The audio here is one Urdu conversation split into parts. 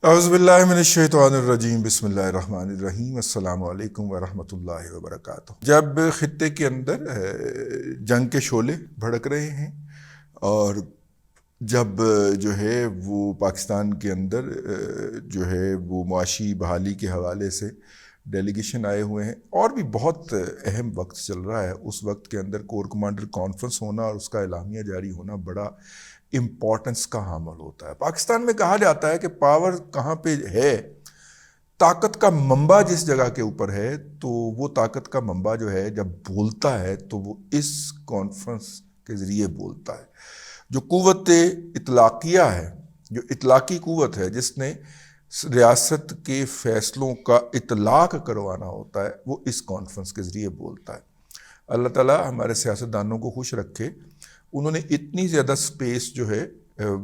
اعوذ باللہ من الشیطان الرجیم بسم اللہ الرحمن الرحیم السلام علیکم ورحمۃ اللہ وبرکاتہ۔ جب خطے کے اندر جنگ کے شعلے بھڑک رہے ہیں اور جب جو ہے وہ پاکستان کے اندر جو ہے وہ معاشی بحالی کے حوالے سے ڈیلیگیشن آئے ہوئے ہیں اور بھی بہت اہم وقت چل رہا ہے، اس وقت کے اندر کور کمانڈر کانفرنس ہونا اور اس کا اعلامیہ جاری ہونا بڑا امپورٹنس کا حامل ہوتا ہے۔ پاکستان میں کہا جاتا ہے کہ پاور کہاں پہ ہے، طاقت کا منبع جس جگہ کے اوپر ہے، تو وہ طاقت کا منبع جو ہے جب بولتا ہے تو وہ اس کانفرنس کے ذریعے بولتا ہے۔ جو قوت اطلاقیہ ہے، جو اطلاقی قوت ہے جس نے ریاست کے فیصلوں کا اطلاق کروانا ہوتا ہے، وہ اس کانفرنس کے ذریعے بولتا ہے۔ اللہ تعالیٰ ہمارے سیاستدانوں کو خوش رکھے، انہوں نے اتنی زیادہ سپیس جو ہے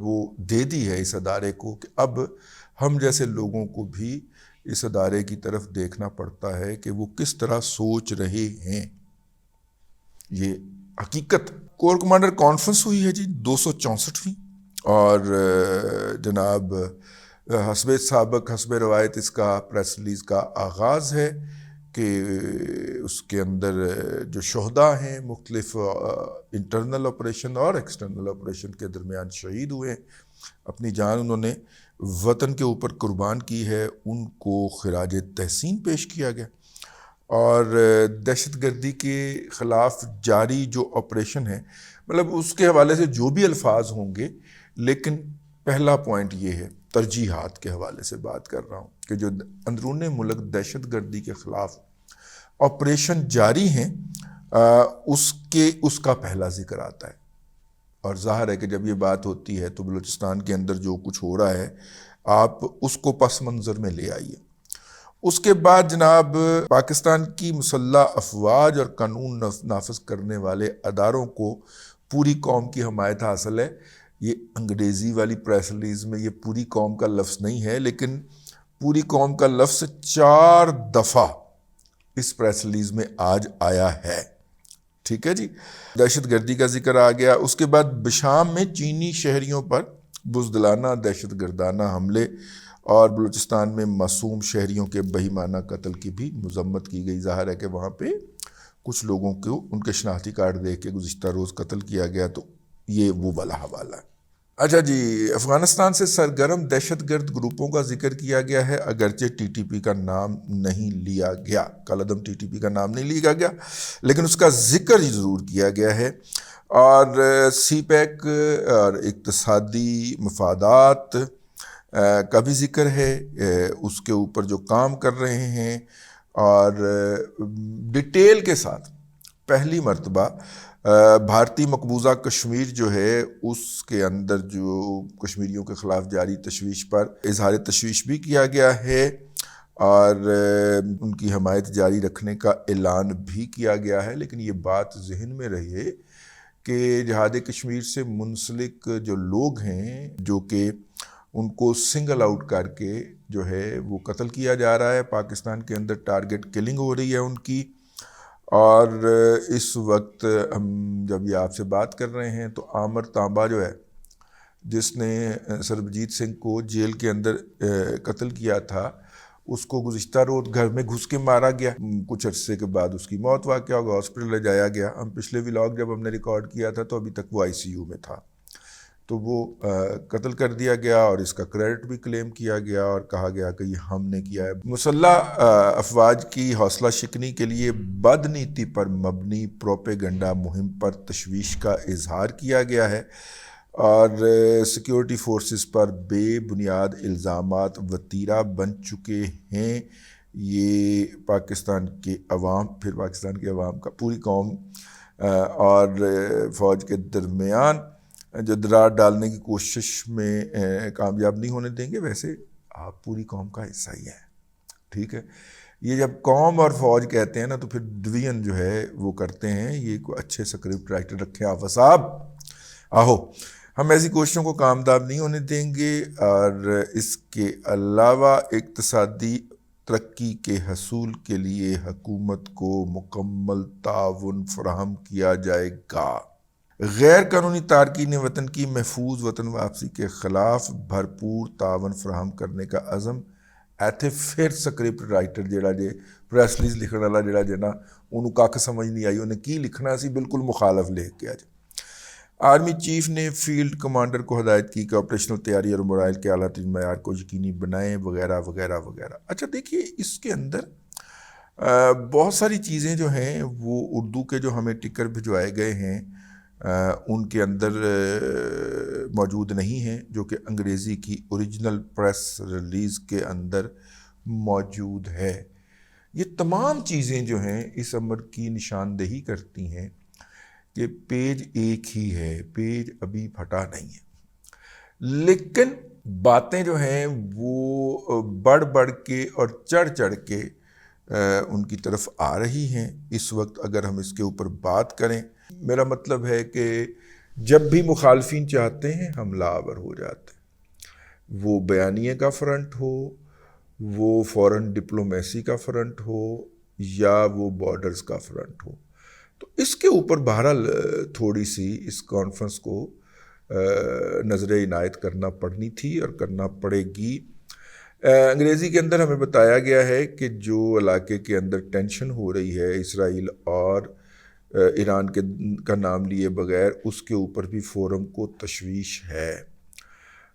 وہ دے دی ہے اس ادارے کو کہ اب ہم جیسے لوگوں کو بھی اس ادارے کی طرف دیکھنا پڑتا ہے کہ وہ کس طرح سوچ رہے ہیں۔ یہ حقیقت کور کمانڈر کانفرنس ہوئی ہے جی 264ویں، اور جناب حسب سابق حسب روایت اس کا پریس ریلیز کا آغاز ہے کہ اس کے اندر جو شہداء ہیں مختلف انٹرنل آپریشن اور ایکسٹرنل آپریشن کے درمیان شہید ہوئے ہیں، اپنی جان انہوں نے وطن کے اوپر قربان کی ہے، ان کو خراج تحسین پیش کیا گیا۔ اور دہشت گردی کے خلاف جاری جو آپریشن ہے، مطلب اس کے حوالے سے جو بھی الفاظ ہوں گے، لیکن پہلا پوائنٹ یہ ہے، ترجیحات کے حوالے سے بات کر رہا ہوں کہ جو اندرون ملک دہشت گردی کے خلاف آپریشن جاری ہیں، اس کا پہلا ذکر آتا ہے۔ اور ظاہر ہے کہ جب یہ بات ہوتی ہے تو بلوچستان کے اندر جو کچھ ہو رہا ہے آپ اس کو پس منظر میں لے آئیے۔ اس کے بعد جناب پاکستان کی مسلح افواج اور قانون نافذ کرنے والے اداروں کو پوری قوم کی حمایت حاصل ہے۔ یہ انگریزی والی پریس ریلیز میں یہ پوری قوم کا لفظ نہیں ہے، لیکن پوری قوم کا لفظ 4 دفعہ اس پریس ریلیز میں آج آیا ہے، ٹھیک ہے جی۔ دہشت گردی کا ذکر آ گیا۔ اس کے بعد بشام میں چینی شہریوں پر بزدلانہ دہشت گردانہ حملے اور بلوچستان میں معصوم شہریوں کے بہیمانہ قتل کی بھی مذمت کی گئی۔ ظاہر ہے کہ وہاں پہ کچھ لوگوں کو ان کے شناختی کارڈ دیکھ کے گزشتہ روز قتل کیا گیا، تو یہ وہ والا حوالہ ہے۔ اچھا جی، افغانستان سے سرگرم دہشت گرد گروپوں کا ذکر کیا گیا ہے، اگرچہ ٹی ٹی پی کا نام نہیں لیا گیا، کالعدم ٹی ٹی پی کا نام نہیں لیا گیا، لیکن اس کا ذکر ضرور کیا گیا ہے۔ اور سی پیک اور اقتصادی مفادات کا بھی ذکر ہے، اس کے اوپر جو کام کر رہے ہیں، اور ڈیٹیل کے ساتھ پہلی مرتبہ بھارتی مقبوضہ کشمیر جو ہے اس کے اندر جو کشمیریوں کے خلاف جاری تشویش پر اظہار تشویش بھی کیا گیا ہے، اور ان کی حمایت جاری رکھنے کا اعلان بھی کیا گیا ہے۔ لیکن یہ بات ذہن میں رہے کہ جہاد کشمیر سے منسلک جو لوگ ہیں، جو کہ ان کو سنگل آؤٹ کر کے جو ہے وہ قتل کیا جا رہا ہے، پاکستان کے اندر ٹارگٹ کلنگ ہو رہی ہے ان کی۔ اور اس وقت ہم جب یہ آپ سے بات کر رہے ہیں تو عامر تانبا جو ہے، جس نے سربجیت سنگھ کو جیل کے اندر قتل کیا تھا، اس کو گزشتہ روز گھر میں گھس کے مارا گیا، کچھ عرصے کے بعد اس کی موت واقع ہوگا، ہاسپٹل لے جایا گیا۔ ہم پچھلے ولاگ جب ہم نے ریکارڈ کیا تھا تو ابھی تک وہ ICU میں تھا، تو وہ قتل کر دیا گیا اور اس کا کریڈٹ بھی کلیم کیا گیا اور کہا گیا کہ یہ ہم نے کیا ہے۔ مسلح افواج کی حوصلہ شکنی کے لیے بدنیتی پر مبنی پروپیگنڈا مہم پر تشویش کا اظہار کیا گیا ہے، اور سیکیورٹی فورسز پر بے بنیاد الزامات وتیرہ بن چکے ہیں۔ یہ پاکستان کے عوام، پھر پاکستان کے عوام کا پوری قوم اور فوج کے درمیان جو درار ڈالنے کی کوشش میں کامیاب نہیں ہونے دیں گے۔ ویسے آپ پوری قوم کا حصہ ہی ہیں، ٹھیک ہے۔ یہ جب قوم اور فوج کہتے ہیں نا تو پھر ڈویژن جو ہے وہ کرتے ہیں۔ یہ کوئی اچھے سکرپٹ رائٹر رکھیں آپ صاحب، آہو ہم ایسی کوششوں کو کامیاب نہیں ہونے دیں گے۔ اور اس کے علاوہ اقتصادی ترقی کے حصول کے لیے حکومت کو مکمل تعاون فراہم کیا جائے گا۔ غیر قانونی تارکین وطن کی محفوظ وطن واپسی کے خلاف بھرپور تعاون فراہم کرنے کا عزم ایتھے پھر سکرپٹ رائٹر جیڑا جے پریس ریلیز لکھن والا جیڑا جے نا انہوں کھ سمجھ نہیں آئی انہیں کی لکھنا سی بالکل مخالف لکھ کے آج آرمی چیف نے فیلڈ کمانڈر کو ہدایت کی کہ آپریشنل تیاری اور مرائل کے اعلیٰ ترین معیار کو یقینی بنائیں وغیرہ وغیرہ وغیرہ. اچھا دیکھیے اس کے اندر بہت ساری چیزیں جو ہیں وہ اردو کے جو ہمیں ٹکر بھجوائے گئے ہیں ان کے اندر موجود نہیں ہیں جو کہ انگریزی کی اوریجنل پریس ریلیز کے اندر موجود ہے. یہ تمام چیزیں جو ہیں اس امر کی نشاندہی کرتی ہیں کہ پیج ایک ہی ہے, پیج ابھی پھٹا نہیں ہے, لیکن باتیں جو ہیں وہ بڑھ بڑھ کے اور چڑھ چڑھ کے ان کی طرف آ رہی ہیں. اس وقت اگر ہم اس کے اوپر بات کریں, میرا مطلب ہے کہ جب بھی مخالفین چاہتے ہیں حملہ آور ہو جاتے ہیں, وہ بیانیے کا فرنٹ ہو, وہ فورن ڈپلومیسی کا فرنٹ ہو, یا وہ بارڈرز کا فرنٹ ہو. تو اس کے اوپر بہرحال تھوڑی سی اس کانفرنس کو نظر عنایت کرنا پڑنی تھی اور کرنا پڑے گی. انگریزی کے اندر ہمیں بتایا گیا ہے کہ جو علاقے کے اندر ٹینشن ہو رہی ہے اسرائیل اور ایران کا نام لیے بغیر, اس کے اوپر بھی فورم کو تشویش ہے,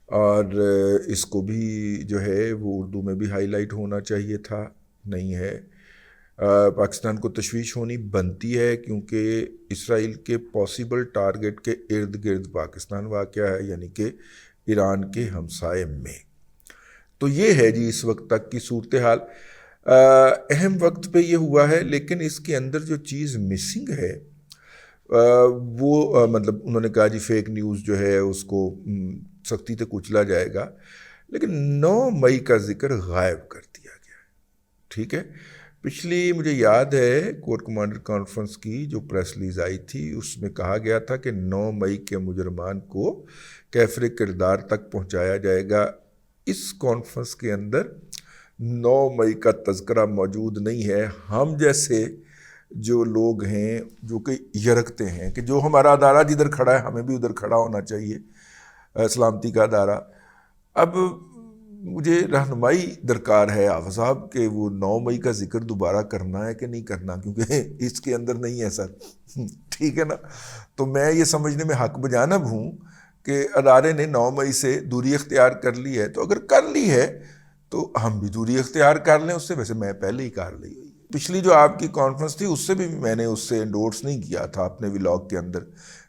اور اس کو بھی جو ہے وہ اردو میں بھی ہائی لائٹ ہونا چاہیے تھا, نہیں ہے. پاکستان کو تشویش ہونی بنتی ہے کیونکہ اسرائیل کے پاسبل ٹارگٹ کے ارد گرد پاکستان واقع ہے, یعنی کہ ایران کے ہمسائے میں. تو یہ ہے جی اس وقت تک کی صورتحال. اہم وقت پہ یہ ہوا ہے, لیکن اس کے اندر جو چیز مسنگ ہے وہ مطلب انہوں نے کہا جی فیک نیوز جو ہے اس کو سختی سے کچلا جائے گا, لیکن 9 مئی کا ذکر غائب کر دیا گیا. ٹھیک ہے, پچھلی مجھے یاد ہے کور کمانڈر کانفرنس کی جو پریس ریلیز آئی تھی, اس میں کہا گیا تھا کہ 9 مئی کے مجرمان کو کیفر کردار تک پہنچایا جائے گا. اس کانفرنس کے اندر 9 مئی کا تذکرہ موجود نہیں ہے. ہم جیسے جو لوگ ہیں جو کہ یرکتے ہیں کہ جو ہمارا ادارہ جدھر کھڑا ہے ہمیں بھی ادھر کھڑا ہونا چاہیے, سلامتی کا ادارہ. اب مجھے رہنمائی درکار ہے حافظ صاحب کہ وہ 9 مئی کا ذکر دوبارہ کرنا ہے کہ نہیں کرنا, کیونکہ اس کے اندر نہیں ہے سر. ٹھیک ہے نا, تو میں یہ سمجھنے میں حق بجانب ہوں کہ ادارے نے 9 مئی سے دوری اختیار کر لی ہے, تو اگر کر لی ہے تو ہم بھی دوری اختیار کر لیں اس سے. ویسے میں پہلے ہی کر لی ہوئی. پچھلی جو آپ کی کانفرنس تھی اس سے بھی میں نے اس سے انڈورس نہیں کیا تھا اپنے ولاگ کے اندر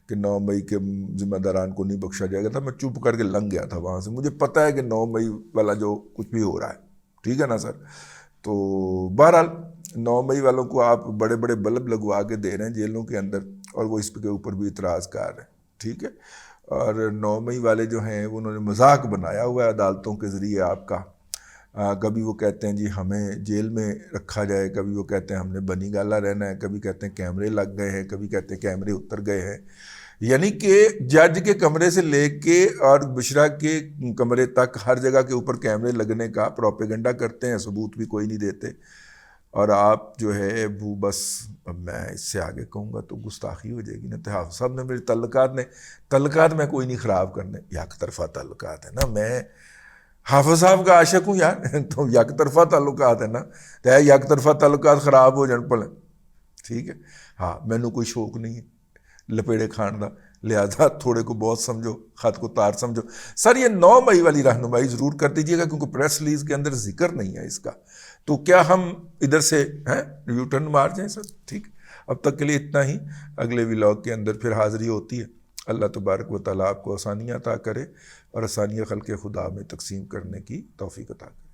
کہ 9 مئی کے ذمہ داران کو نہیں بخشا جائے گا تھا. میں چپ کر کے لنگ گیا تھا وہاں سے. مجھے پتہ ہے کہ 9 مئی والا جو کچھ بھی ہو رہا ہے, ٹھیک ہے نا سر. تو بہرحال 9 مئی والوں کو آپ بڑے بڑے بلب لگوا کے دے رہے ہیں جیلوں کے اندر, اور وہ اس کے اوپر بھی اعتراض کر رہے ہیں. ٹھیک ہے, اور 9 مئی والے جو ہیں انہوں نے مذاق بنایا ہوا ہے عدالتوں کے ذریعے آپ کا. کبھی وہ کہتے ہیں جی ہمیں جیل میں رکھا جائے, کبھی وہ کہتے ہیں ہم نے بنی گالا رہنا ہے, کبھی کہتے ہیں کیمرے لگ گئے ہیں, کبھی کہتے ہیں کیمرے اتر گئے ہیں. یعنی کہ جج کے کمرے سے لے کے اور بشرا کے کمرے تک ہر جگہ کے اوپر کیمرے لگنے کا پروپیگنڈا کرتے ہیں, ثبوت بھی کوئی نہیں دیتے. اور آپ جو ہے وہ بس, اب میں اس سے آگے کہوں گا تو گستاخی ہو جائے گی نا. تو حافظ صاحب نے میرے تعلقات میں کوئی نہیں خراب کرنے, یک طرفہ تعلقات ہے نا. میں حافظ صاحب کا عاشق ہوں یار, تو یک طرفہ تعلقات ہے نا, تو یک طرفہ تعلقات خراب ہو جان پڑے. ٹھیک ہے, ہاں مینوں کوئی شوق نہیں ہے لپیڑے کھان دا, لہذا تھوڑے کو بہت سمجھو, خط کو تار سمجھو. سر یہ 9 مئی والی رہنمائی ضرور کر دیجیے گا کیونکہ پریس ریلیز کے اندر ذکر نہیں ہے اس کا. تو کیا ہم ادھر سے یو ٹرن مار جائیں سر؟ ٹھیک, اب تک کے لیے اتنا ہی. اگلے ولاگ کے اندر پھر حاضری ہوتی ہے. اللہ تبارک و تعالیٰ آپ کو آسانیاں عطا کرے اور آسانیاں خلق خدا میں تقسیم کرنے کی توفیق عطا کرے.